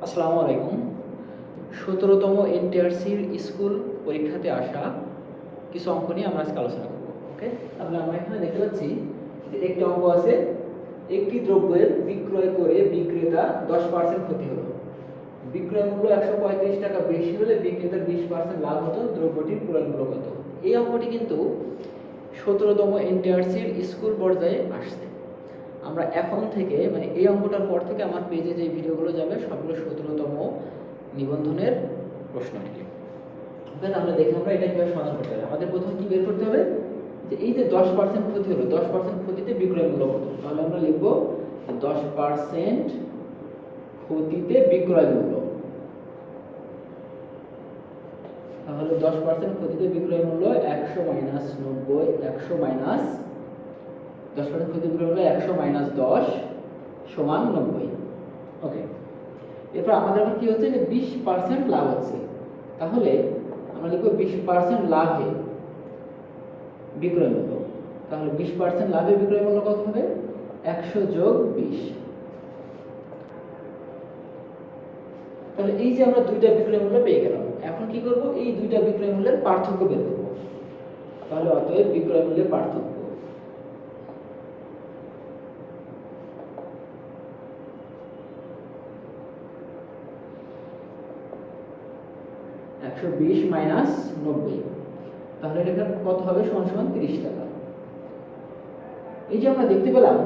আসসালামু আলাইকুম। 17তম এনটিআরসির স্কুল পরীক্ষাতে আসা কিছু অঙ্ক নিয়ে আমরা আজকে আলোচনা করব। ওকে, তাহলে আমরা এখানে দেখতে পাচ্ছি যে একটি অঙ্ক আছে, একটি দ্রব্যের বিক্রয় করে বিক্রেতা 10% ক্ষতি হলো। বিক্রয় মূল্য 135 টাকা বেশি হলে বিক্রেতার 20% লাভ হতো, দ্রব্যটির ক্রয় মূল্য কত? এই অঙ্কটি কিন্তু 17তম এনটিআরসির স্কুল পর্যায়ে আসছে। আমরা এখন থেকে মানে এই অঙ্কটার পর থেকে আমার পেজে যে ভিডিওগুলো যাবে সবগুলো 17তম নিবন্ধনের প্রশ্ন আর কি। ওকে, তাহলে দেখে আমরা এটা কিভাবে সমাধান করতে হবে। আমাদের প্রথমে কি বের করতে হবে যে এই যে 10% ক্ষতি হলো, 10% ক্ষতিতে বিক্রয় মূল্য কত? তাহলে আমরা লিখব 10% ক্ষতিতে বিক্রয় মূল্য। তাহলে 10% ক্ষতিতে বিক্রয় মূল্য 100 মাইনাস 90, 100 মাইনাস 10% ক্ষতি বিক্রয় মূল্য 100 মাইনাস 10 সমান 90। ওকে, এরপর আমাদের আবার কি হচ্ছে যে 20% লাভ হচ্ছে, তাহলে আমরা লিখব 20% লাভে বিক্রয় মূল্য। তাহলে 20% লাভে বিক্রয় মূল্য কত হবে? 100 যোগ 20। তাহলে এই যে আমরা দুইটা বিক্রয় মূল্য পেয়ে গেলাম, এখন কি করব? এই দুইটা বিক্রয় মূল্যের পার্থক্য বের করব। তাহলে অতএব বিক্রয় মূল্যের পার্থক্য 120 মাইনাস 90, তাহলে এটা কত হবে? সমান সমান 30 টাকা। এই যে আমরা দেখতে পেলাম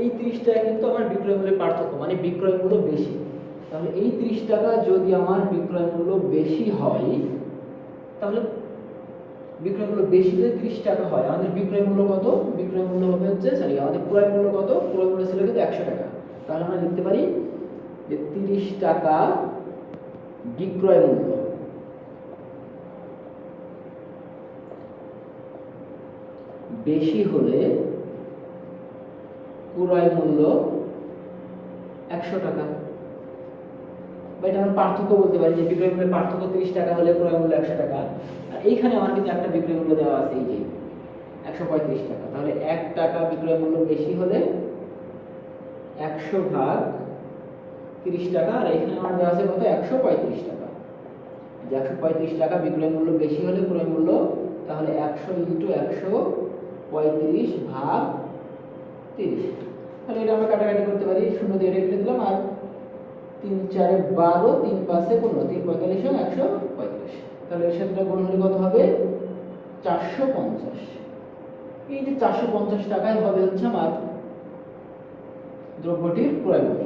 এই 30 টাকা কিন্তু আমার বিক্রয় মূল্যের পার্থক্য, মানে বিক্রয় মূল্য বেশি। তাহলে এই 30 টাকা যদি আমার বিক্রয় মূল্য বেশি হয়, তাহলে বিক্রয় মূল্য বেশি যদি 30 টাকা হয়, আমাদের বিক্রয় মূল্য কত? বিক্রয় মূল্য হবে হচ্ছে আমাদের ক্রয় মূল্য কত? ক্রয় মূল্য ছিল কিন্তু 100 টাকা। তাহলে আমরা লিখতে পারি যে 30 টাকা বিক্রয় মূল্য বেশি হলে ক্রয় মূল্য 100 টাকা। বা এটা আমরা পার্থক্য বলতে পারি যে বিক্রয় মূল্যের পার্থক্য 30 টাকা হলে ক্রয় মূল্য 100 টাকা। আর এইখানে আমার কিন্তু একটা বিক্রয় মূল্য দেওয়া আছে, এই যে 135 টাকা। তাহলে 1 টাকা বিক্রয় মূল্য বেশি হলে 100 ভাগ 30 টাকা, আর এখানে আমার দেওয়া আছে কত? 135 টাকা। যে 135 টাকা বিক্রয় মূল্য বেশি হলে ক্রয় মূল্য, তাহলে 100 ইন্টু 135 ভাগ 30। তাহলে এটা আমরা কাটাকাটি করতে পারি, 0 দিয়ে রেখে দিলাম, আর 3 4 12, 3 5 15, 3 45 135। তাহলে এর সাথে গুণ হলে কত হবে? 450। এই যে 450 টাকায় হবে হচ্ছে আমার দ্রব্যটির ক্রয় মূল্য।